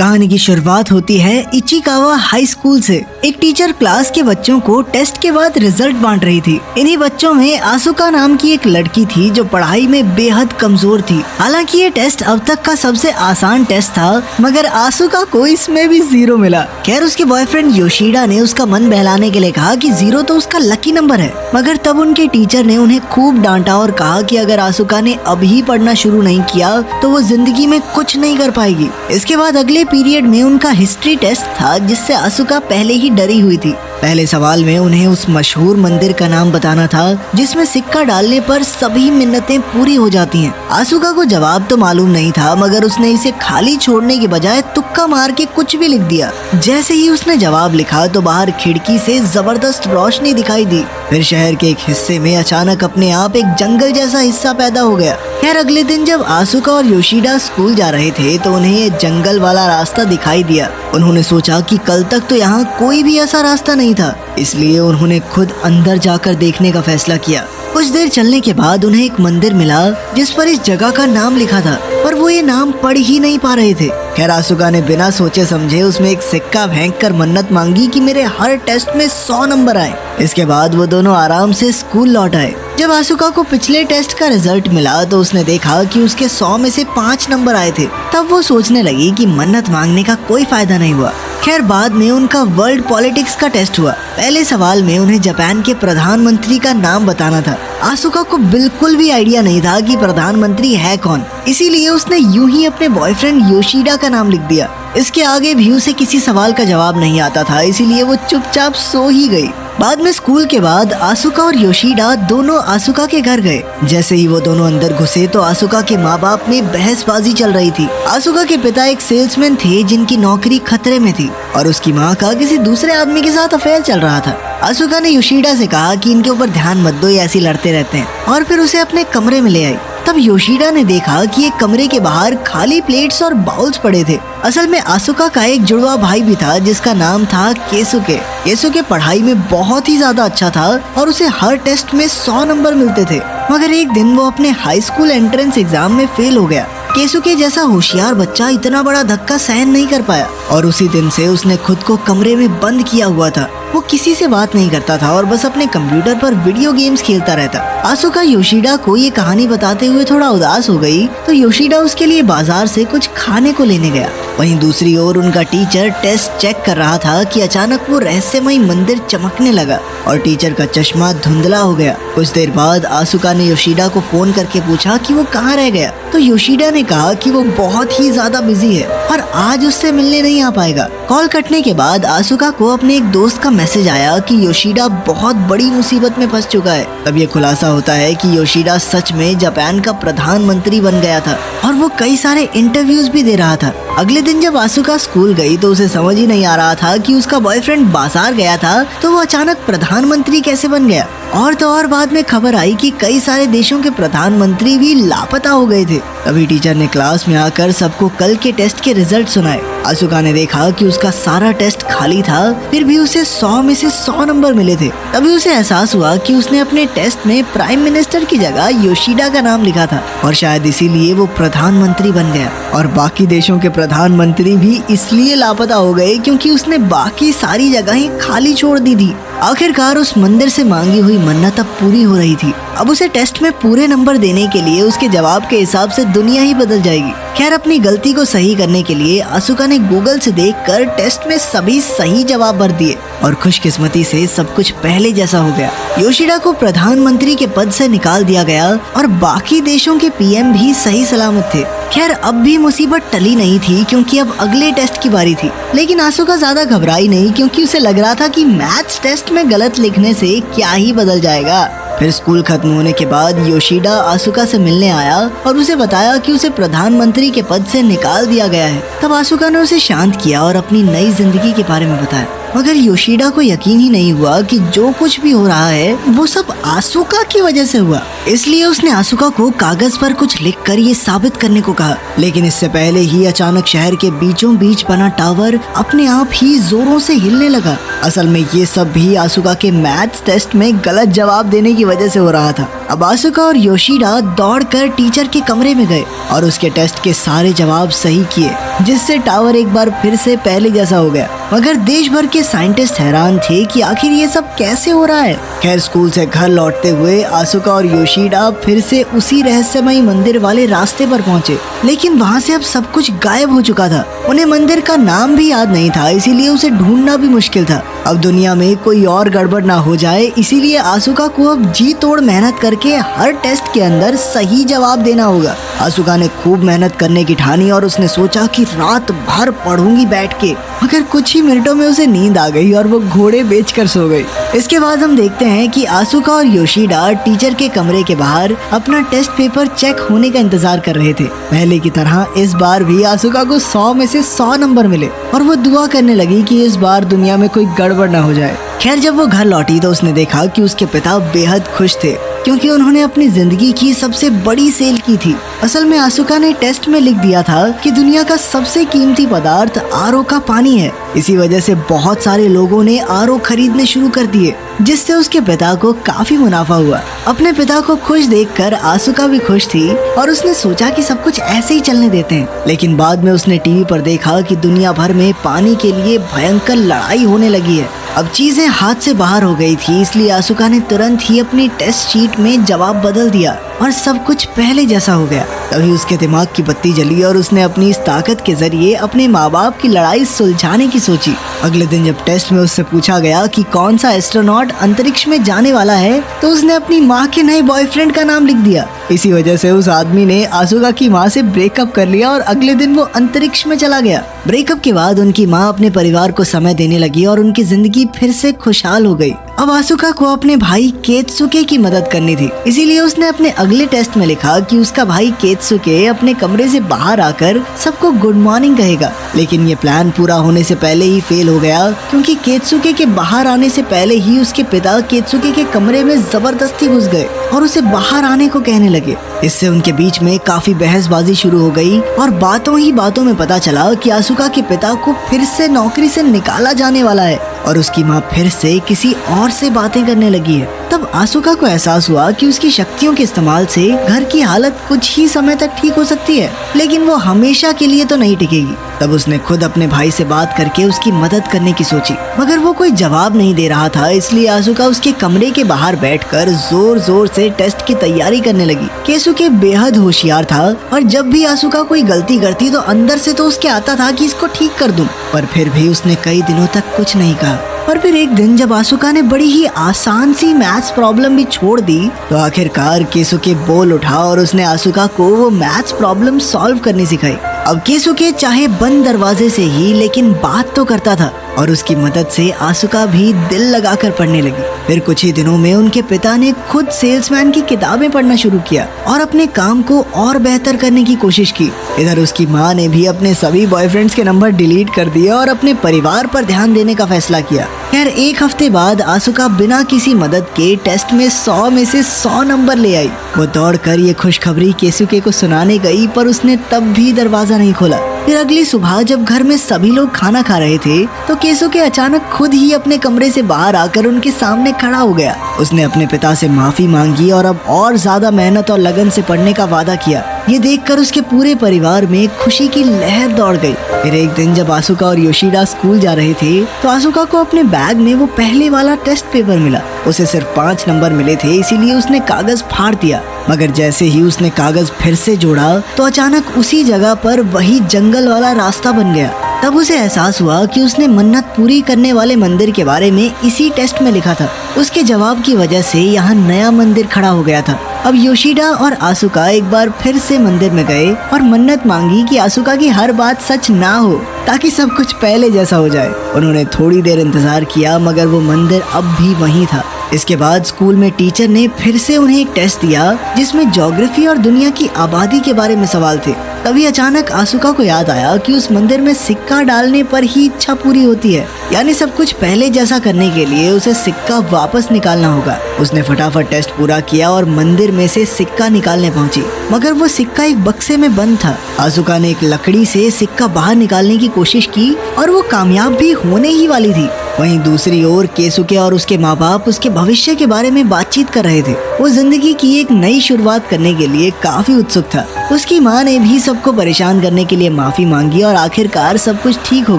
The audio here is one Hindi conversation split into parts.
कहानी की शुरुआत होती है इचिकावा हाई स्कूल से। एक टीचर क्लास के बच्चों को टेस्ट के बाद रिजल्ट बांट रही थी। इन्हीं बच्चों में आसुका नाम की एक लड़की थी जो पढ़ाई में बेहद कमजोर थी। हालांकि ये टेस्ट अब तक का सबसे आसान टेस्ट था, मगर आसुका को इसमें भी 0 मिला। खैर उसके बॉयफ्रेंड योशिडा ने उसका मन बहलाने के लिए कहा कि 0 तो उसका लकी नंबर है, मगर तब उनके टीचर ने उन्हें खूब डांटा और कहा कि अगर आसुका ने अभी पढ़ना शुरू नहीं किया तो वो जिंदगी में कुछ नहीं कर पाएगी। इसके बाद अगले पीरियड में उनका हिस्ट्री टेस्ट था, जिससे आसुका पहले ही डरी हुई थी। पहले सवाल में उन्हें उस मशहूर मंदिर का नाम बताना था जिसमें सिक्का डालने पर सभी मिन्नतें पूरी हो जाती हैं। आसुका को जवाब तो मालूम नहीं था, मगर उसने इसे खाली छोड़ने के बजाय तुक्का मार के कुछ भी लिख दिया। जैसे ही उसने जवाब लिखा तो बाहर खिड़की से जबरदस्त रोशनी दिखाई दी। फिर शहर के एक हिस्से में अचानक अपने आप एक जंगल जैसा हिस्सा पैदा हो गया। खैर अगले दिन जब आसुका और योशिडा स्कूल जा रहे थे तो उन्हें ये जंगल वाला रास्ता दिखाई दिया। उन्होंने सोचा कि कल तक तो यहाँ कोई भी ऐसा रास्ता नहीं था, इसलिए उन्होंने खुद अंदर जाकर देखने का फैसला किया। कुछ देर चलने के बाद उन्हें एक मंदिर मिला जिस पर इस जगह का नाम लिखा था, पर वो ये नाम पढ़ ही नहीं पा रहे थे। खैर आसुका ने बिना सोचे समझे उसमें एक सिक्का फेंक कर मन्नत मांगी कि मेरे हर टेस्ट में 100 नंबर आए। इसके बाद वो दोनों आराम से स्कूल लौट आए। जब आसुका को पिछले टेस्ट का रिजल्ट मिला तो उसने देखा कि उसके 100 में से 5 नंबर आए थे। तब वो सोचने लगी कि मन्नत मांगने का कोई फायदा नहीं हुआ। खैर बाद में उनका वर्ल्ड पॉलिटिक्स का टेस्ट हुआ। पहले सवाल में उन्हें जापान के प्रधानमंत्री का नाम बताना था। आसुका को बिल्कुल भी आइडिया नहीं था कि प्रधानमंत्री है कौन, इसीलिए उसने यूं ही अपने बॉयफ्रेंड योशिडा का नाम लिख दिया। इसके आगे भी उसे किसी सवाल का जवाब नहीं आता था, इसीलिए वो चुपचाप सो ही गई। बाद में स्कूल के बाद आसुका और योशिडा दोनों आसुका के घर गए। जैसे ही वो दोनों अंदर घुसे तो आसुका के माँ बाप में बहसबाजी चल रही थी। आसुका के पिता एक सेल्समैन थे जिनकी नौकरी खतरे में थी और उसकी माँ का किसी दूसरे आदमी के साथ अफेयर चल रहा था। आसुका ने योशिडा से कहा कि इनके ऊपर ध्यान मत दो, ये ऐसे लड़ते रहते हैं, और फिर उसे अपने कमरे में ले आई। तब योशिडा ने देखा कि एक कमरे के बाहर खाली प्लेट्स और बाउल्स पड़े थे। असल में आसुका का एक जुड़वा भाई भी था जिसका नाम था केसुके। केसुके पढ़ाई में बहुत ही ज्यादा अच्छा था और उसे हर टेस्ट में 100 नंबर मिलते थे, मगर एक दिन वो अपने हाई स्कूल एंट्रेंस एग्जाम में फेल हो गया। केसुके जैसा होशियार बच्चा इतना बड़ा धक्का सहन नहीं कर पाया और उसी दिन से उसने खुद को कमरे में बंद किया हुआ था। वो किसी से बात नहीं करता था और बस अपने कंप्यूटर पर वीडियो गेम्स खेलता रहता। आसुका योशिडा को ये कहानी बताते हुए थोड़ा उदास हो गई तो योशिडा उसके लिए बाजार से कुछ खाने को लेने गया। वहीं दूसरी ओर उनका टीचर टेस्ट चेक कर रहा था कि अचानक वो रहस्यमय मंदिर चमकने लगा और टीचर का चश्मा धुंधला हो गया। कुछ देर बाद आसुका ने योशिडा को फोन करके पूछा कि वो कहाँ रह गया, तो योशिडा ने कहा कि वो बहुत ही ज्यादा बिजी है और आज उससे मिलने नहीं आ पाएगा। कॉल कटने के बाद आसुका को अपने एक दोस्त का मैसेज आया कि योशिडा बहुत बड़ी मुसीबत में फंस चुका है। तब ये खुलासा होता है कि योशिडा सच में जापान का प्रधानमंत्री बन गया था और वो कई सारे इंटरव्यूज भी दे रहा था। अगले दिन जब आसुका स्कूल गई तो उसे समझ ही नहीं आ रहा था कि उसका बॉयफ्रेंड बाजार गया था तो वो अचानक प्रधानमंत्री कैसे बन गया। और तो और बाद में खबर आई कि कई सारे देशों के प्रधानमंत्री भी लापता हो गए थे। तभी टीचर ने क्लास में आकर सबको कल के टेस्ट के रिजल्ट सुनाए। आसुका ने देखा कि उसका सारा टेस्ट खाली था, फिर भी उसे 100 में से 100 नंबर मिले थे। तभी उसे एहसास हुआ कि उसने अपने टेस्ट में प्राइम मिनिस्टर की जगह योशिडा का नाम लिखा था और शायद इसीलिए वो प्रधानमंत्री बन गया। और बाकी देशों के प्रधानमंत्री भी इसलिए लापता हो गए क्योंकि उसने बाकी सारी जगहें खाली छोड़ दी थी। आखिरकार उस मंदिर से मांगी हुई मन्नत अब पूरी हो रही थी। अब उसे टेस्ट में पूरे नंबर देने के लिए उसके जवाब के हिसाब से दुनिया ही बदल जाएगी। खैर अपनी गलती को सही करने के लिए आसुका ने गूगल से देखकर टेस्ट में सभी सही जवाब भर दिए और खुशकिस्मती से सब कुछ पहले जैसा हो गया। योशिडा को प्रधानमंत्री के पद से निकाल दिया गया और बाकी देशों के पीएम भी सही सलामत थे। खैर अब भी मुसीबत टली नहीं थी क्योंकि अब अगले टेस्ट की बारी थी, लेकिन आसुका ज्यादा घबराई नहीं क्योंकि उसे लग रहा था कि मैथ्स टेस्ट में गलत लिखने से क्या ही बदल जाएगा। फिर स्कूल खत्म होने के बाद योशिडा आसुका से मिलने आया और उसे बताया कि उसे प्रधानमंत्री के पद से निकाल दिया गया है। तब आसुका ने उसे शांत किया और अपनी नई जिंदगी के बारे में बताया, मगर योशिडा को यकीन ही नहीं हुआ कि जो कुछ भी हो रहा है वो सब आसुका की वजह से हुआ। इसलिए उसने आसुका को कागज पर कुछ लिखकर ये साबित करने को कहा। लेकिन इससे पहले ही अचानक शहर के बीचों बीच बना टावर अपने आप ही जोरों से हिलने लगा। असल में ये सब भी आसुका के मैथ्स टेस्ट में गलत जवाब देने की वजह से हो रहा था। अब आसुका और योशिडा दौड़कर टीचर के कमरे में गए और उसके टेस्ट के सारे जवाब सही किए, जिससे टावर एक बार फिर से पहले जैसा हो गया। मगर देश भर के साइंटिस्ट हैरान थे कि आखिर ये सब कैसे हो रहा है। खैर, स्कूल से घर लौटते हुए आसुका और योशिडा फिर से उसी रहस्यमयी मंदिर वाले रास्ते पर पहुंचे, लेकिन वहाँ से अब सब कुछ गायब हो चुका था। उन्हें मंदिर का नाम भी याद नहीं था, इसीलिए उसे ढूंढना भी मुश्किल था। अब दुनिया में कोई और गड़बड़ ना हो जाए, इसीलिए आसुका को अब जी तोड़ मेहनत करके हर टेस्ट के अंदर सही जवाब देना होगा। आसुका ने खूब मेहनत करने की ठानी और उसने सोचा कि रात भर पढ़ूंगी बैठ के। मगर कुछ ही मिनटों में उसे नींद आ गई और वो घोड़े बेचकर सो गई। इसके बाद हम देखते हैं कि आसुका और योशिडा टीचर के कमरे के बाहर अपना टेस्ट पेपर चेक होने का इंतजार कर रहे थे। पहले की तरह इस बार भी आसुका को 100 में से 100 नंबर मिले और वो दुआ करने लगी कि इस बार दुनिया में कोई गड़बड़ ना हो जाए। खैर, जब वो घर लौटी तो उसने देखा कि उसके पिता बेहद खुश थे, क्योंकि उन्होंने अपनी जिंदगी की सबसे बड़ी सेल की थी। असल में आसुका ने टेस्ट में लिख दिया था कि दुनिया का सबसे कीमती पदार्थ आरओ का पानी है। इसी वजह से बहुत सारे लोगों ने आरओ खरीदने शुरू कर दिए, जिससे उसके पिता को काफी मुनाफा हुआ। अपने पिता को खुश देखकर आसुका भी खुश थी और उसने सोचा कि सब कुछ ऐसे ही चलने देते हैं। लेकिन बाद में उसने टीवी पर देखा कि दुनिया भर में पानी के लिए भयंकर लड़ाई होने लगी है। अब चीजें हाथ से बाहर हो गई थी, इसलिए आसुका ने तुरंत ही अपनी टेस्ट शीट में जवाब बदल दिया और सब कुछ पहले जैसा हो गया। तभी उसके दिमाग की बत्ती जली और उसने अपनी इस ताकत के जरिए अपने माँ बाप की लड़ाई सुलझाने की सोची। अगले दिन जब टेस्ट में उससे पूछा गया कि कौन सा एस्ट्रोनॉट अंतरिक्ष में जाने वाला है, तो उसने अपनी माँ के नए बॉयफ्रेंड का नाम लिख दिया। इसी वजह से उस आदमी ने आसुका की माँ से ब्रेकअप कर लिया और अगले दिन वो अंतरिक्ष में चला गया। ब्रेकअप के बाद उनकी माँ अपने परिवार को समय देने लगी और उनकी जिंदगी फिर से खुशहाल हो गई। अब आसुका को अपने भाई केत्सुके की मदद करनी थी, इसीलिए उसने अपने अगले टेस्ट में लिखा कि उसका भाई केत्सुके अपने कमरे से बाहर आकर सबको गुड मॉर्निंग कहेगा। लेकिन ये प्लान पूरा होने से पहले ही फेल हो गया, क्योंकि केत्सुके के बाहर आने से पहले ही उसके पिता केत्सुके के कमरे में जबरदस्ती घुस गए और उसे बाहर आने को कहने लगे। इससे उनके बीच में काफी बहसबाजी शुरू हो गई और बातों ही बातों में पता चला कि आसुका के पिता को फिर से नौकरी से निकाला जाने वाला है और उसकी माँ फिर से किसी और से बातें करने लगी है। तब आसुका को एहसास हुआ कि उसकी शक्तियों के इस्तेमाल से घर की हालत कुछ ही समय तक ठीक हो सकती है, लेकिन वो हमेशा के लिए तो नहीं टिकेगी। तब उसने खुद अपने भाई से बात करके उसकी मदद करने की सोची, मगर वो कोई जवाब नहीं दे रहा था। इसलिए आसुका उसके कमरे के बाहर बैठकर जोर जोर से टेस्ट की तैयारी करने लगी। केत्सुके बेहद होशियार था और जब भी आसुका कोई गलती करती तो अंदर से तो उसके आता था कि इसको ठीक कर दूं, पर फिर भी उसने कई दिनों तक कुछ नहीं कहा। और फिर एक दिन जब आसुका ने बड़ी ही आसान सी मैथ्स प्रॉब्लम भी छोड़ दी, तो आखिरकार केत्सुके बोल उठा और उसने आसुका को वो मैथ्स प्रॉब्लम सॉल्व करनी सिखाई। अब केत्सुके चाहे बंद दरवाजे से ही, लेकिन बात तो करता था और उसकी मदद से आसुका भी दिल लगाकर पढ़ने लगी। फिर कुछ ही दिनों में उनके पिता ने खुद सेल्समैन की किताबें पढ़ना शुरू किया और अपने काम को और बेहतर करने की कोशिश की। इधर उसकी माँ ने भी अपने सभी बॉयफ्रेंड्स के नंबर डिलीट कर दिए और अपने परिवार पर ध्यान देने का फैसला किया। खैर, एक हफ्ते बाद आसुका बिना किसी मदद के टेस्ट में 100 में से 100 नंबर ले आई। वो दौड़कर ये खुशखबरी केत्सुके को सुनाने गई, पर उसने तब भी दरवाजा नहीं खोला। फिर अगली सुबह जब घर में सभी लोग खाना खा रहे थे, तो केत्सुके अचानक खुद ही अपने कमरे से बाहर आकर उनके सामने खड़ा हो गया। उसने अपने पिता से माफी मांगी और अब और ज्यादा मेहनत और लगन से पढ़ने का वादा किया। ये देखकर उसके पूरे परिवार में खुशी की लहर दौड़ गई। फिर एक दिन जब आसुका और योशिडा स्कूल जा रहे थे, तो आसुका को अपने बैग में वो पहले वाला टेस्ट पेपर मिला। उसे सिर्फ 5 नंबर मिले थे, इसीलिए उसने कागज फाड़ दिया। मगर जैसे ही उसने कागज फिर से जोड़ा, तो अचानक उसी जगह पर वही जंगल वाला रास्ता बन गया। तब उसे एहसास हुआ कि उसने मन्नत पूरी करने वाले मंदिर के बारे में इसी टेस्ट में लिखा था। उसके जवाब की वजह से यहाँ नया मंदिर खड़ा हो गया था। अब योशिडा और आसुका एक बार फिर से मंदिर में गए और मन्नत मांगी कि आसुका की हर बात सच ना हो, ताकि सब कुछ पहले जैसा हो जाए। उन्होंने थोड़ी देर इंतजार किया, मगर वो मंदिर अब भी वहीं था। इसके बाद स्कूल में टीचर ने फिर से उन्हें एक टेस्ट दिया, जिसमें ज्योग्राफी और दुनिया की आबादी के बारे में सवाल थे। तभी अचानक आसुका को याद आया कि उस मंदिर में सिक्का डालने पर ही इच्छा पूरी होती है, यानी सब कुछ पहले जैसा करने के लिए उसे सिक्का वापस निकालना होगा। उसने फटाफट टेस्ट पूरा किया और मंदिर में से सिक्का निकालने पहुंची, मगर वो सिक्का एक बक्से में बंद था। आसुका ने एक लकड़ी से सिक्का बाहर निकालने की कोशिश की और वो कामयाब भी होने ही वाली थी, वहीं दूसरी ओर केसुके और उसके माँ बाप उसके भविष्य के बारे में बातचीत कर रहे थे। वो जिंदगी की एक नई शुरुआत करने के लिए काफी उत्सुक था। उसकी माँ ने भी सबको परेशान करने के लिए माफी मांगी और आखिरकार सब कुछ ठीक हो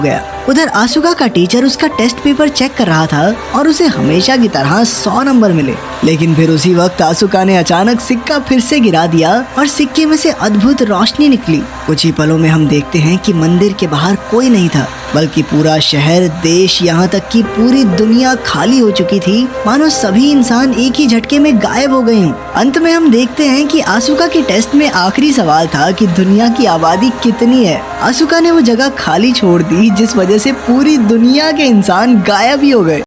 गया। उधर आसुका का टीचर उसका टेस्ट पेपर चेक कर रहा था और उसे हमेशा की तरह 100 नंबर मिले। लेकिन फिर उसी वक्त आसुका ने अचानक सिक्का फिर से गिरा दिया और सिक्के में से अद्भुत रोशनी निकली। कुछ ही पलों में हम देखते हैं कि मंदिर के बाहर कोई नहीं था, बल्कि पूरा शहर, देश, यहाँ तक कि पूरी दुनिया खाली हो चुकी थी। मानो सभी इंसान एक ही झटके में गायब हो गए हों। अंत में हम देखते हैं कि आसुका के टेस्ट में आखिरी सवाल था कि दुनिया की आबादी कितनी है। आसुका ने वो जगह खाली छोड़ दी जिस वजह से पूरी दुनिया के इंसान गायब ही हो गए।